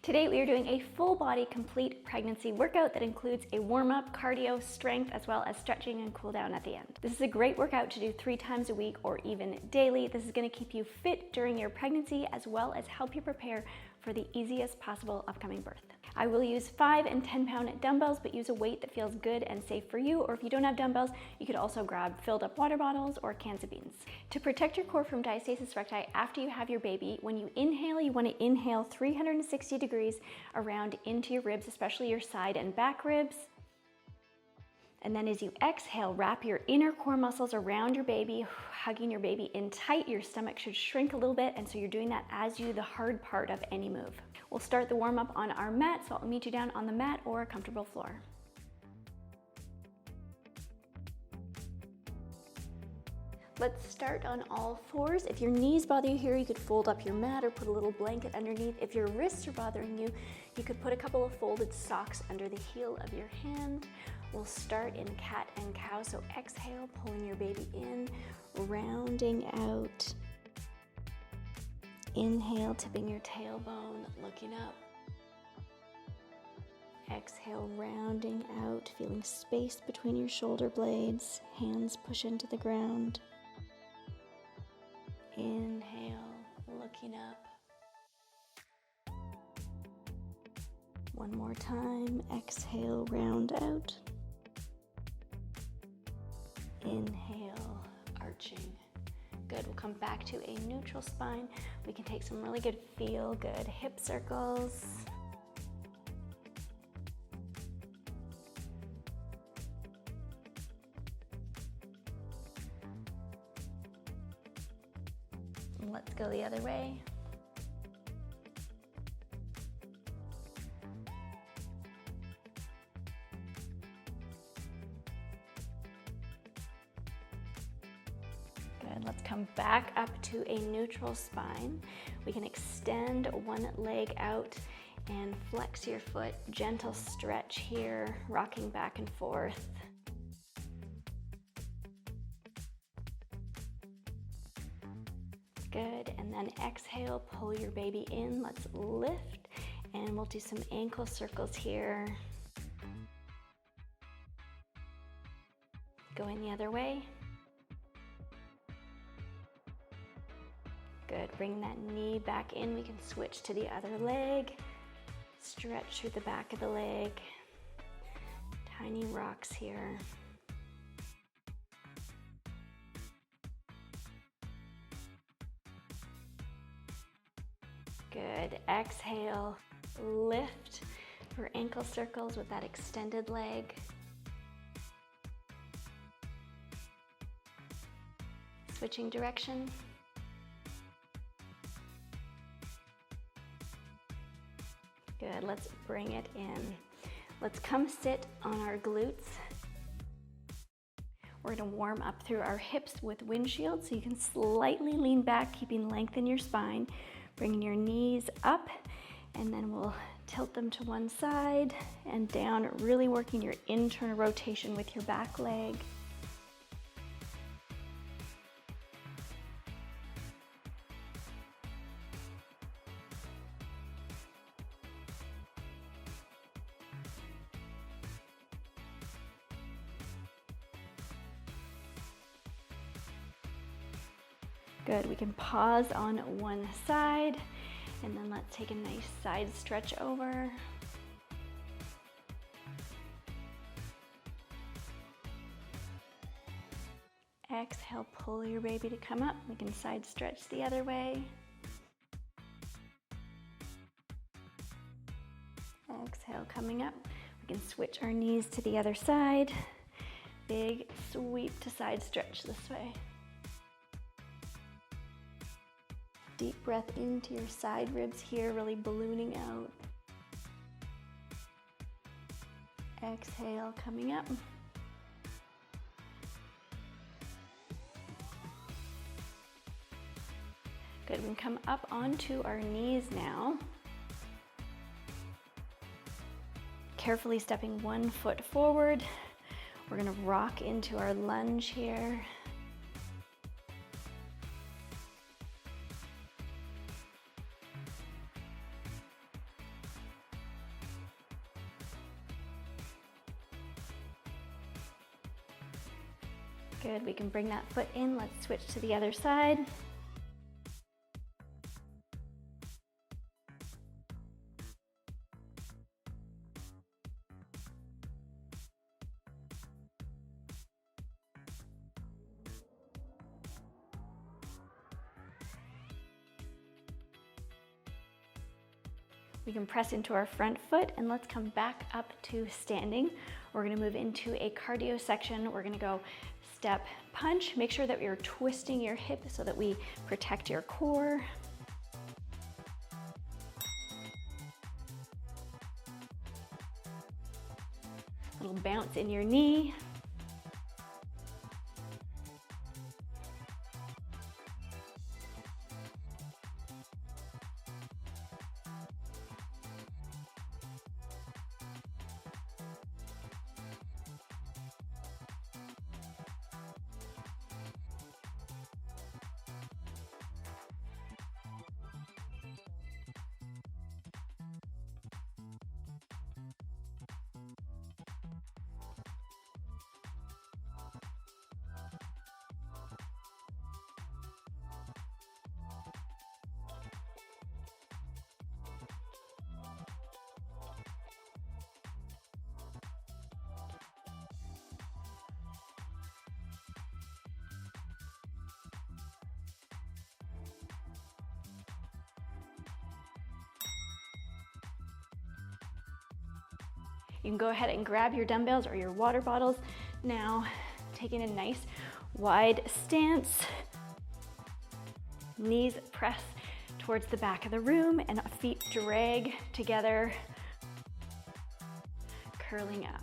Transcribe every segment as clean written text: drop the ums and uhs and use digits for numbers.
Today we are doing a full body complete pregnancy workout that includes a warm-up, cardio, strength, as well as stretching and cool down at the end. This is a great workout to do 3 times a week or even daily. This is going to keep you fit during your pregnancy as well as help you prepare for the easiest possible upcoming birth. I will use 5 and 10 pound dumbbells, but use a weight that feels good and safe for you, or if you don't have dumbbells, you could also grab filled up water bottles or cans of beans. To protect your core from diastasis recti after you have your baby, when you inhale, you want to inhale 360 degrees around into your ribs, especially your side and back ribs. And then as you exhale, wrap your inner core muscles around your baby, hugging your baby in tight. Your stomach should shrink a little bit, and so you're doing that as you do the hard part of any move. We'll start the warm up on our mat, so I'll meet you down on the mat or a comfortable floor. Let's start on all fours. If your knees bother you here, you could fold up your mat or put a little blanket underneath. If your wrists are bothering you, you could put a couple of folded socks under the heel of your hand. We'll start in cat and cow, so exhale, pulling your baby in, rounding out. Inhale, tipping your tailbone, looking up. Exhale, rounding out, feeling space between your shoulder blades, hands push into the ground. Inhale, looking up. One more time, exhale, round out. Inhale, arching. Good, we'll come back to a neutral spine. We can take some really good feel good hip circles. Let's go the other way. Good, let's come back up to a neutral spine. We can extend one leg out and flex your foot. Gentle stretch here, rocking back and forth. Good, and then exhale, pull your baby in. Let's lift, and we'll do some ankle circles here. Going the other way. Good, bring that knee back in. We can switch to the other leg. Stretch through the back of the leg. Tiny rocks here. Good, exhale, lift for ankle circles with that extended leg. Switching direction. Good, let's bring it in. Let's come sit on our glutes. We're gonna warm up through our hips with windshield, so you can slightly lean back, keeping length in your spine. Bringing your knees up, and then we'll tilt them to one side and down, really working your internal rotation with your back leg. Good, we can pause on one side, and then let's take a nice side stretch over. Exhale, pull your baby to come up. We can side stretch the other way. Exhale, coming up. We can switch our knees to the other side. Big sweep to side stretch this way. Deep breath into your side ribs here, really ballooning out. Exhale, coming up. Good, we can come up onto our knees now. Carefully stepping one foot forward. We're gonna rock into our lunge here. Good, we can bring that foot in. Let's switch to the other side. We can press into our front foot and let's come back up to standing. We're gonna move into a cardio section. We're gonna go step punch. Make sure that you're twisting your hip so that we protect your core. Little bounce in your knee. You can go ahead and grab your dumbbells or your water bottles. Now, taking a nice wide stance. Knees press towards the back of the room and feet drag together, curling up.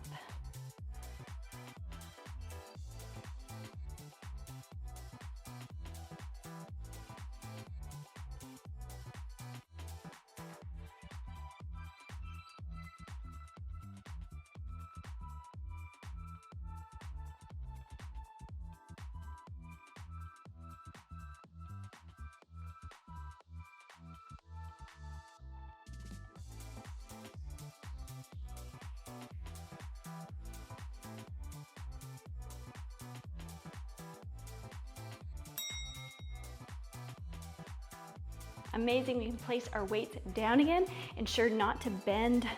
Amazing, we can place our weights down again. Ensure not to bend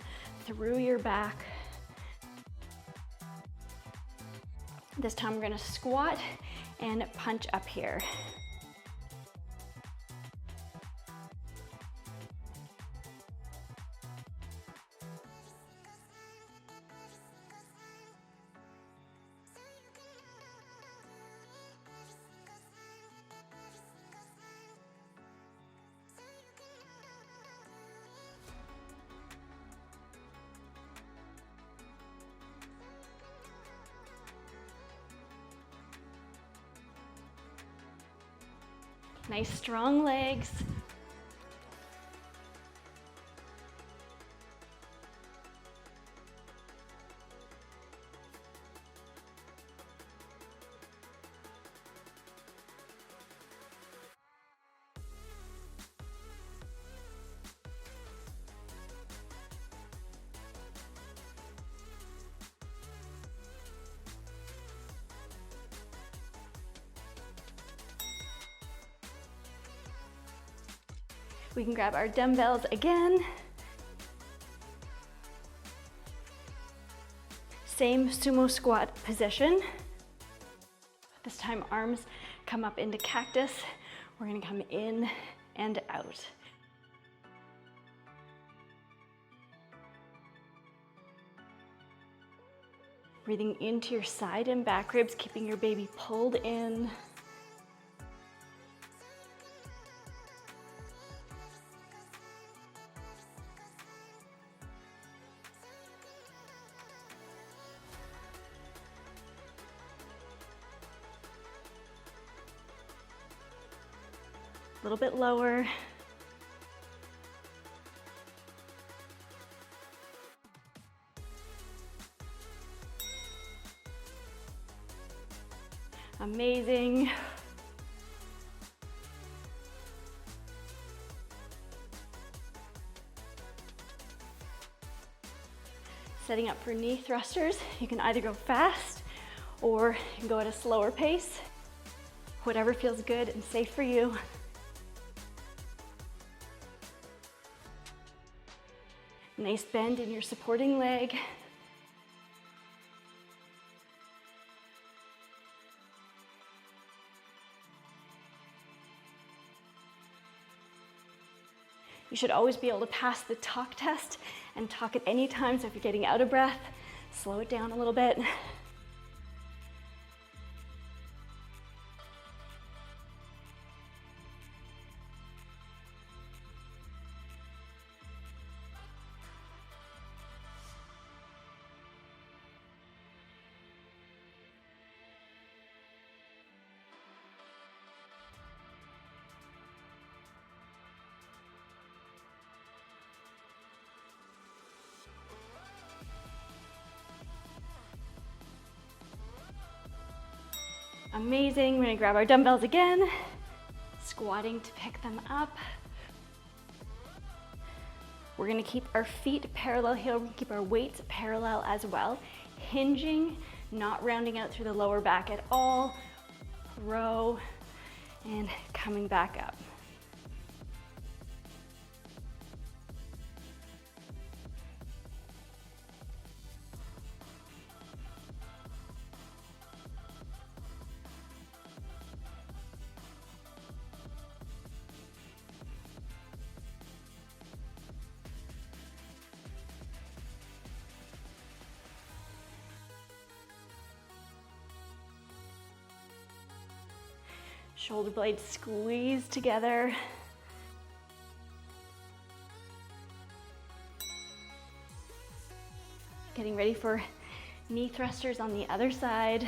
through your back. This time we're gonna squat and punch up here. Nice strong legs. We can grab our dumbbells again. Same sumo squat position. This time arms come up into cactus. We're gonna come in and out. Breathing into your side and back ribs, keeping your baby pulled in. A little bit lower. Amazing. Setting up for knee thrusters. You can either go fast or you can go at a slower pace, whatever feels good and safe for you. Nice bend in your supporting leg. You should always be able to pass the talk test and talk at any time, so if you're getting out of breath, slow it down a little bit. Amazing. We're gonna grab our dumbbells again, squatting to pick them up. We're gonna keep our feet parallel here. We're gonna keep our weights parallel as well. Hinging, not rounding out through the lower back at all. Row, and coming back up. Shoulder blades squeeze together. Getting ready for knee thrusters on the other side.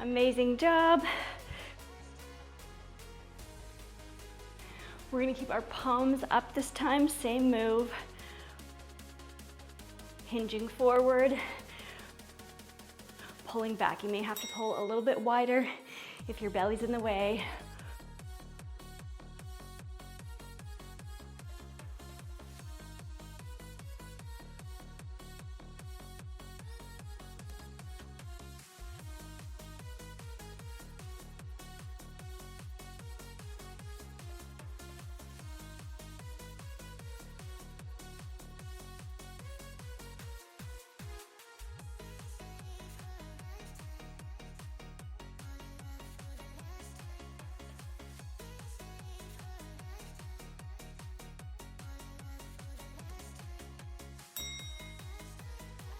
Amazing job. We're gonna keep our palms up this time, same move. Hinging forward, pulling back. You may have to pull a little bit wider if your belly's in the way.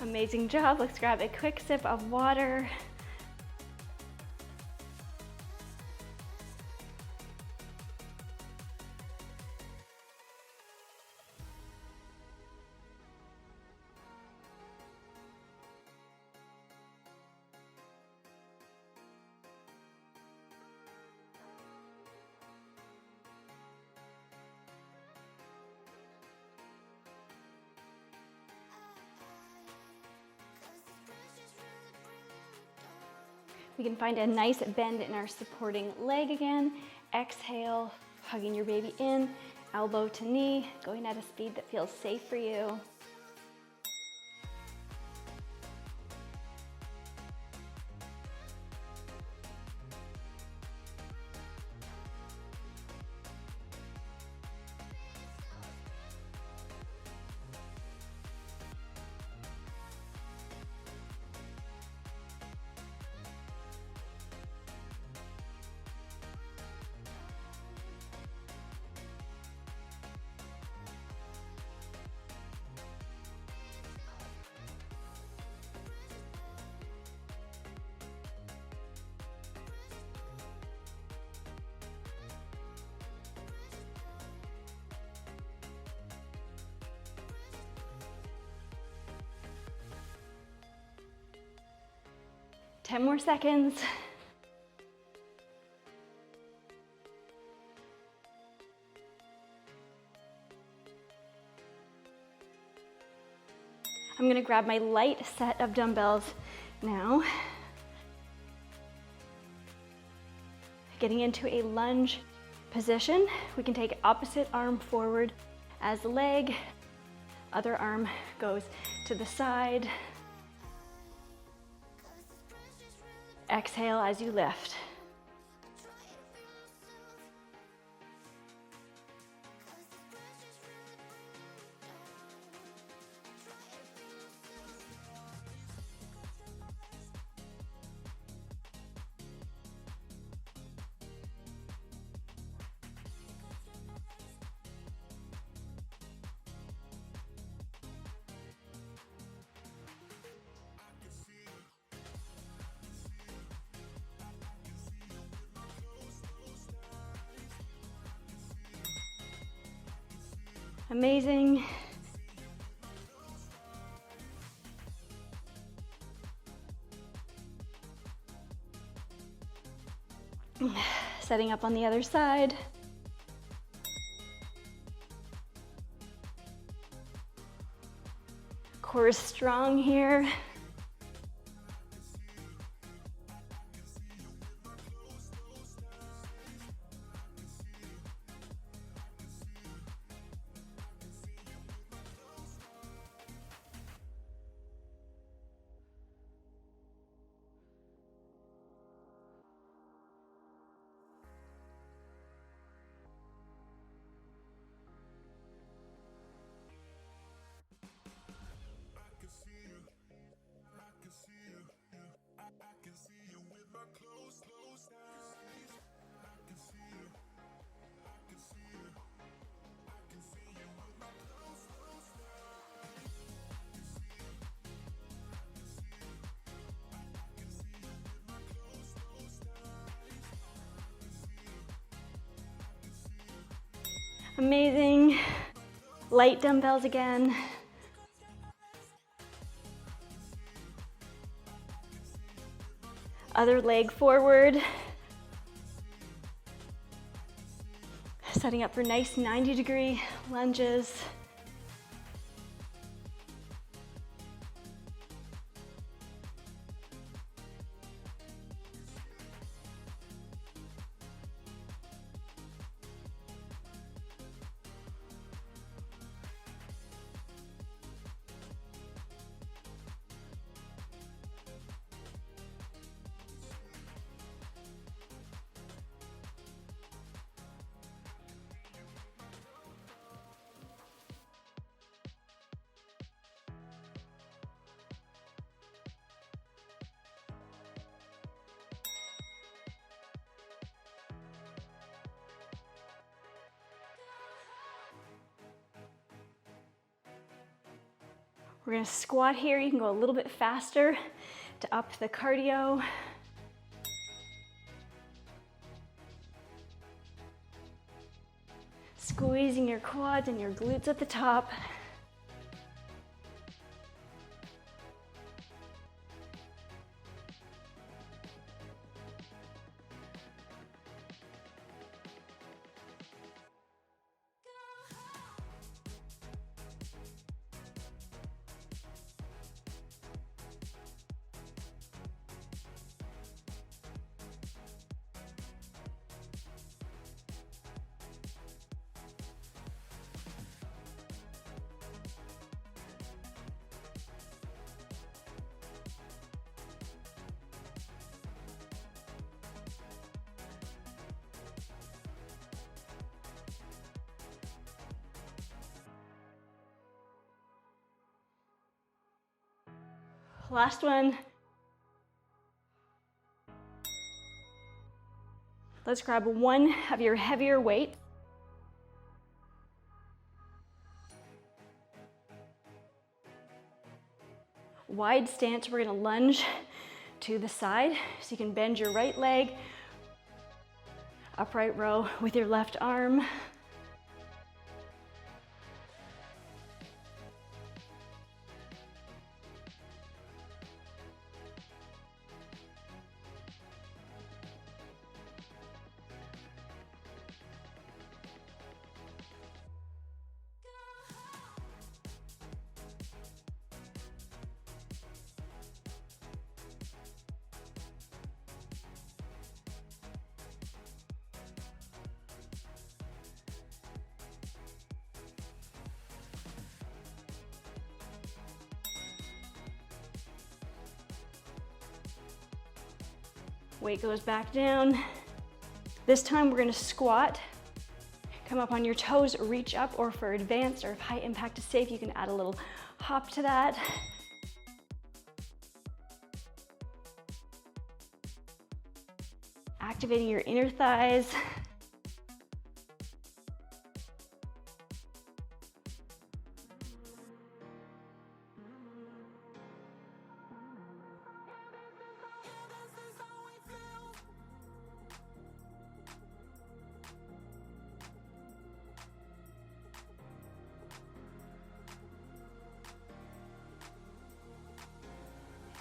Amazing job. Let's grab a quick sip of water. We can find a nice bend in our supporting leg again. Exhale, hugging your baby in, elbow to knee, going at a speed that feels safe for you. 10 more seconds. I'm gonna grab my light set of dumbbells now. Getting into a lunge position. We can take opposite arm forward as the leg. Other arm goes to the side. Exhale as you lift. Amazing. Setting up on the other side. Core is strong here. Amazing. Light dumbbells again. Other leg forward. Setting up for nice 90-degree lunges. We're gonna squat here. You can go a little bit faster to up the cardio. Squeezing your quads and your glutes at the top. Last one. Let's grab one of your heavier weight. Wide stance, we're gonna lunge to the side. So you can bend your right leg, upright row with your left arm. Weight goes back down. This time we're gonna squat. Come up on your toes, reach up, or for advanced or if high impact is safe, you can add a little hop to that. Activating your inner thighs.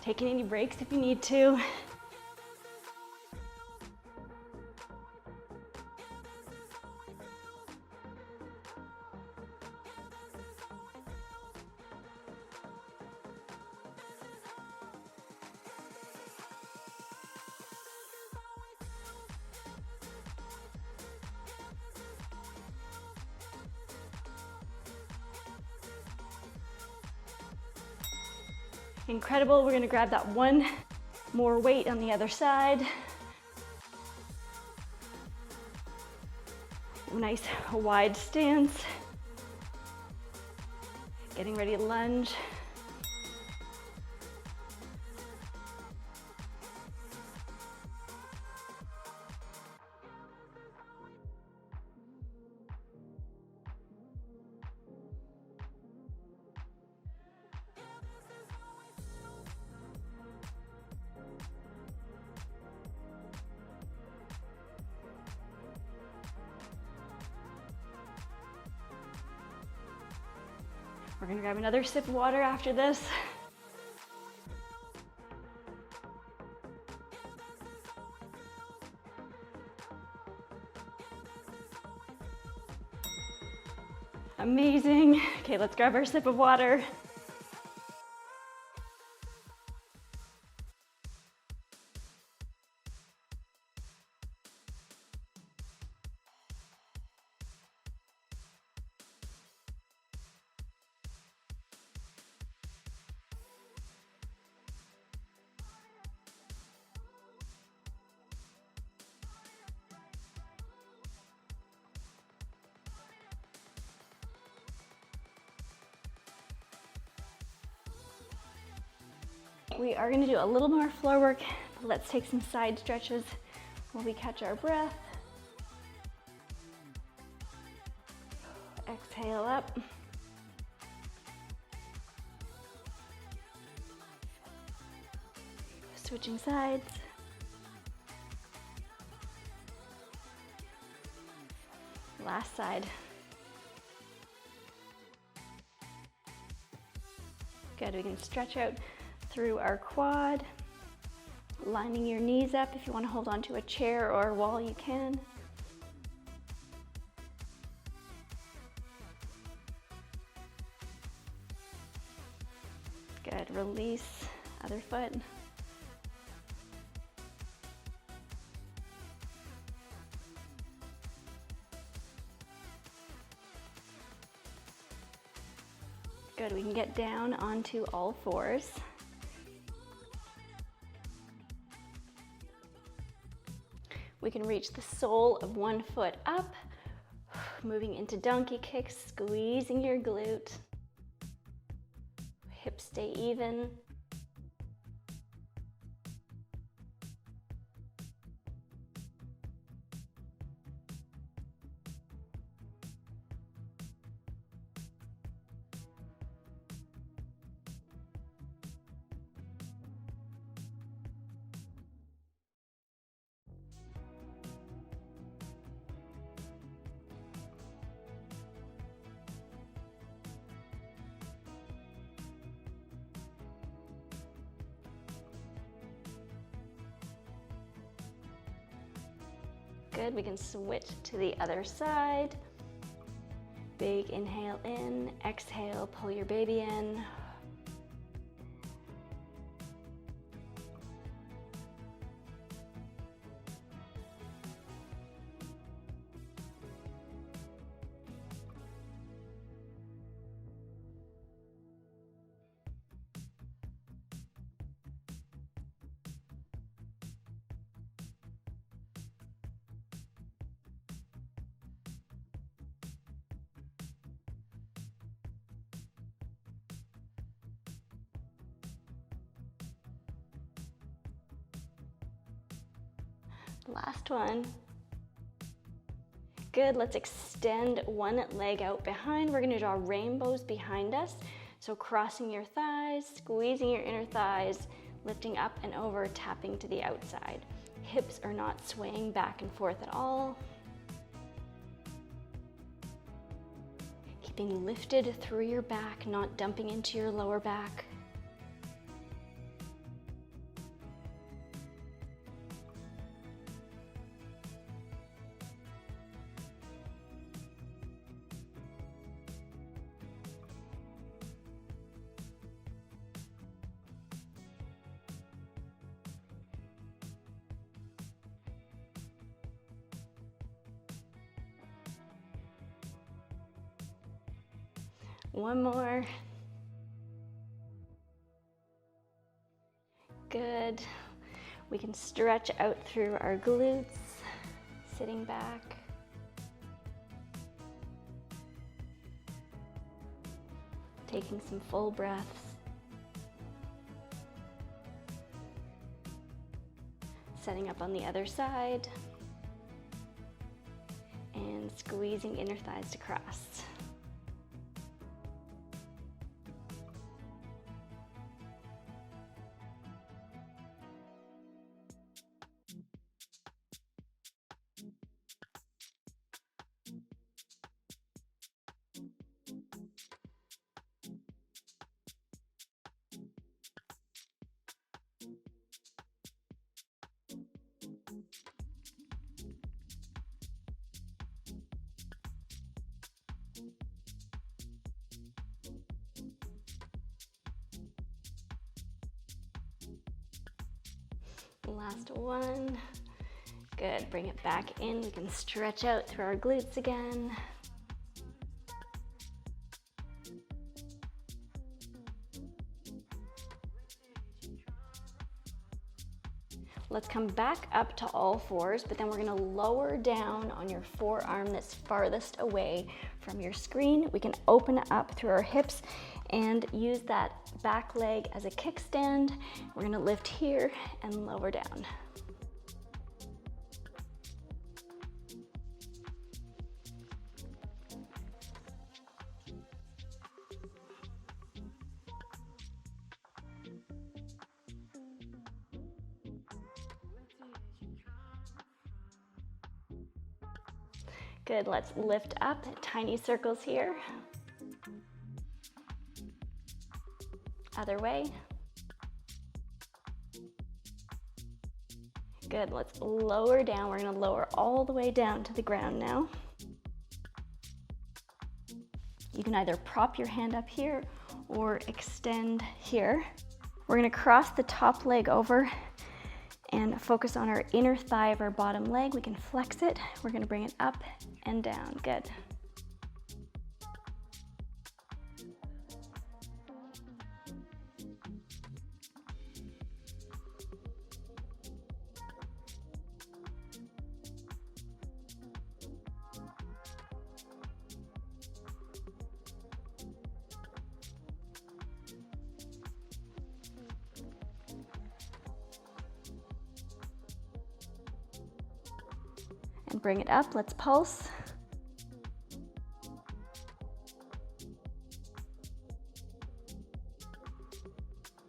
Taking any breaks if you need to. Incredible. We're gonna grab that one more weight on the other side. Nice wide stance. Getting ready to lunge. We're gonna grab another sip of water after this. Amazing. Okay, let's grab our sip of water. We are gonna do a little more floor work. Let's take some side stretches while we catch our breath. Exhale up. Switching sides. Last side. Good, we can stretch out through our quad, lining your knees up. If you want to hold on to a chair or a wall, you can. Good, release, other foot. Good, we can get down onto all fours. We can reach the sole of one foot up, moving into donkey kicks, squeezing your glute. Hips stay even. Good, we can switch to the other side. Big inhale in, exhale, pull your baby in. Last one. Good, let's extend one leg out behind. We're gonna draw rainbows behind us. So crossing your thighs, squeezing your inner thighs, lifting up and over, tapping to the outside. Hips are not swaying back and forth at all. Keeping lifted through your back, not dumping into your lower back. One more. Good. We can stretch out through our glutes, sitting back. Taking some full breaths. Setting up on the other side. And squeezing inner thighs to cross. Last one. Good, bring it back in. We can stretch out through our glutes again. Let's come back up to all fours, but then we're gonna lower down on your forearm that's farthest away from your screen. We can open it up through our hips and use that back leg as a kickstand. We're gonna lift here and lower down. Good, let's lift up, tiny circles here. Other way. Good, let's lower down. We're gonna lower all the way down to the ground now. You can either prop your hand up here or extend here. We're gonna cross the top leg over and focus on our inner thigh of our bottom leg. We can flex it. We're gonna bring it up and down. Good. And bring it up, let's pulse.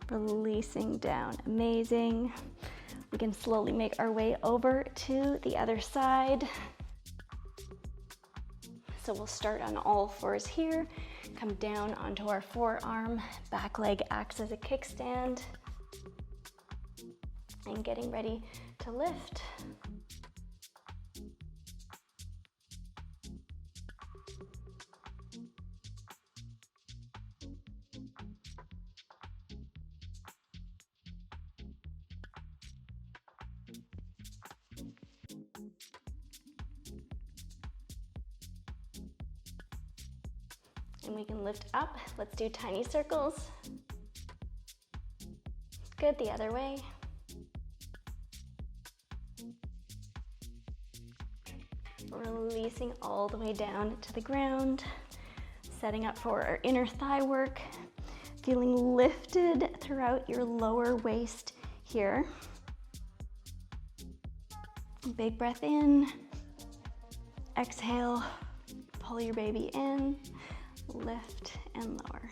Releasing down, amazing. We can slowly make our way over to the other side. So we'll start on all fours here, come down onto our forearm, back leg acts as a kickstand, and getting ready to lift. And we can lift up. Let's do tiny circles. Good, the other way. Releasing all the way down to the ground. Setting up for our inner thigh work. Feeling lifted throughout your lower waist here. Big breath in. Exhale, pull your baby in, lift and lower.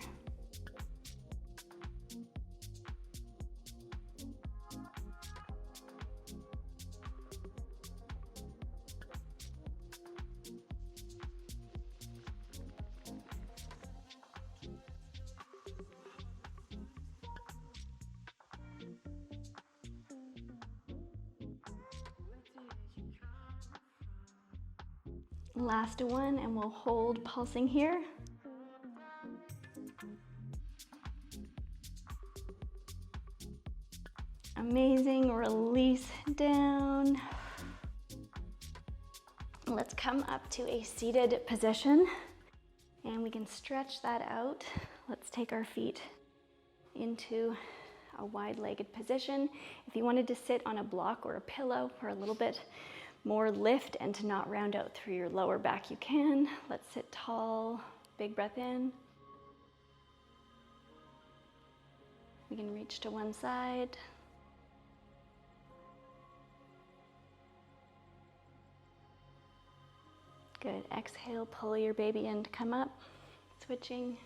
Last one, and we'll hold pulsing here. Amazing, release down. Let's come up to a seated position, and we can stretch that out. Let's take our feet into a wide-legged position. If you wanted to sit on a block or a pillow for a little bit more lift and to not round out through your lower back, you can. Let's sit tall, big breath in. We can reach to one side. Good, exhale, pull your baby in to come up, switching.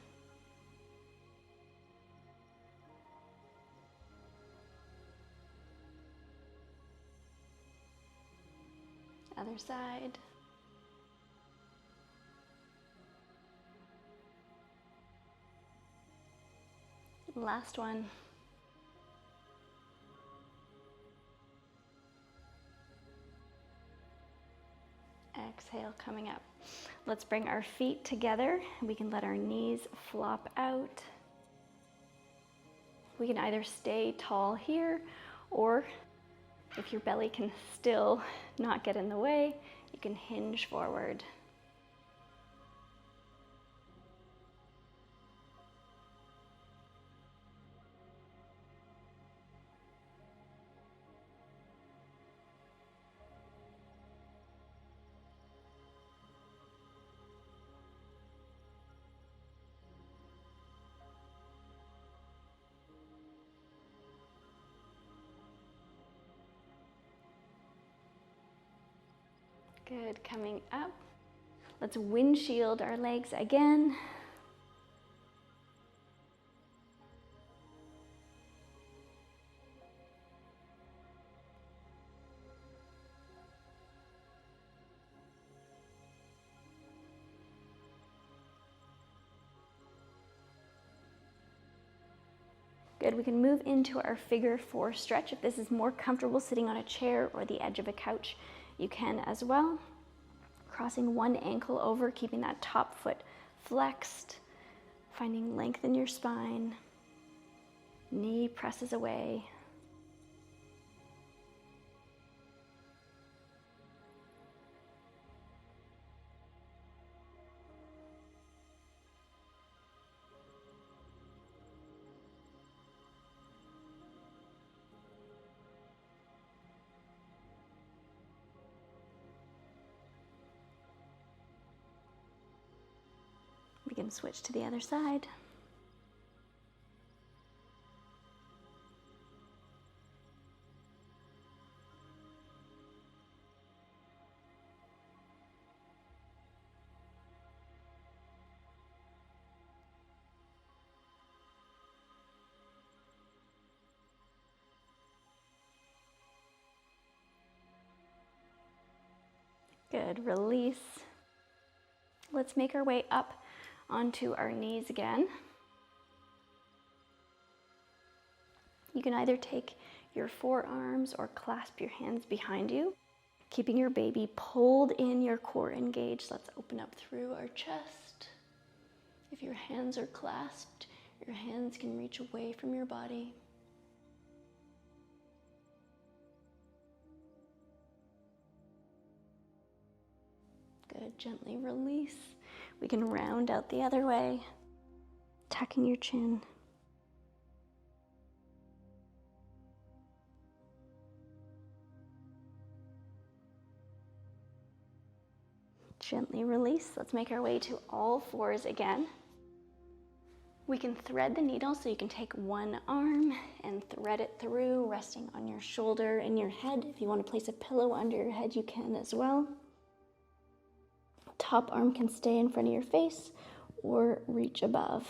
Other side. Last one. Exhale, coming up. Let's bring our feet together. We can let our knees flop out. We can either stay tall here, or if your belly can still not get in the way, you can hinge forward. Good, coming up. Let's windshield our legs again. Good, we can move into our figure 4 stretch. If this is more comfortable sitting on a chair or the edge of a couch, you can as well. Crossing one ankle over, keeping that top foot flexed, finding length in your spine. Knee presses away. We can switch to the other side. Good, release. Let's make our way up onto our knees again. You can either take your forearms or clasp your hands behind you, keeping your baby pulled in, your core engaged. Let's open up through our chest. If your hands are clasped, your hands can reach away from your body. Good, gently release. We can round out the other way, tucking your chin. Gently release. Let's make our way to all fours again. We can thread the needle, so you can take one arm and thread it through, resting on your shoulder and your head. If you want to place a pillow under your head, you can as well. Top arm can stay in front of your face or reach above.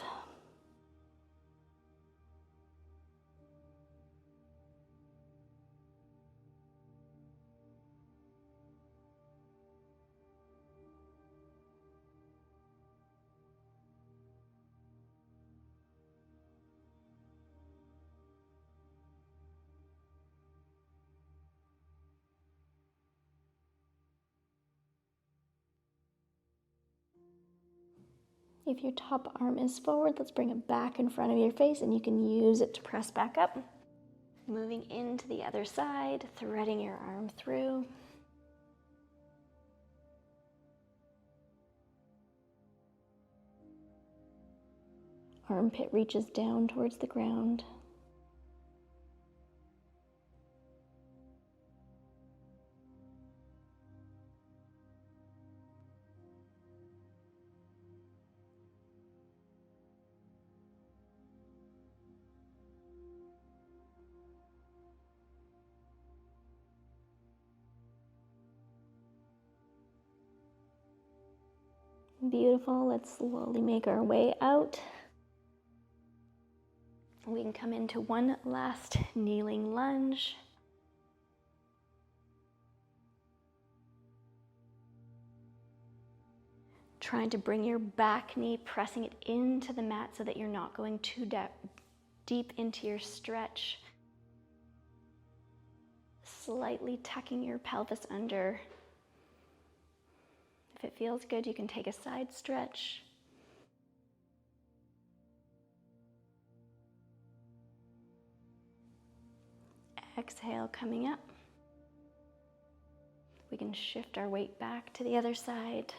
If your top arm is forward, let's bring it back in front of your face, and you can use it to press back up. Moving into the other side, threading your arm through. Armpit reaches down towards the ground. Beautiful. Let's slowly make our way out. We can come into one last kneeling lunge. Trying to bring your back knee, pressing it into the mat so that you're not going too deep into your stretch. Slightly tucking your pelvis under. If it feels good, you can take a side stretch. Exhale, coming up. We can shift our weight back to the other side.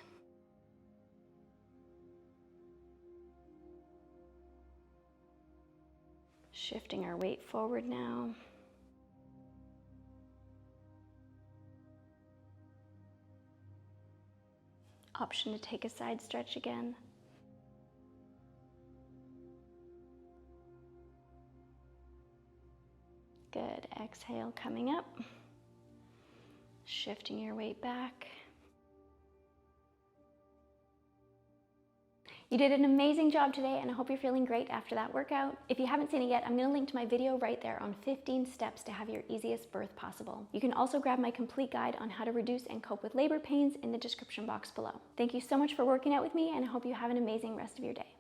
Shifting our weight forward now. Option to take a side stretch again. Good. Exhale, coming up. Shifting your weight back. You did an amazing job today, and I hope you're feeling great after that workout. If you haven't seen it yet, I'm going to link to my video right there on 15 steps to have your easiest birth possible. You can also grab my complete guide on how to reduce and cope with labor pains in the description box below. Thank you so much for working out with me, and I hope you have an amazing rest of your day.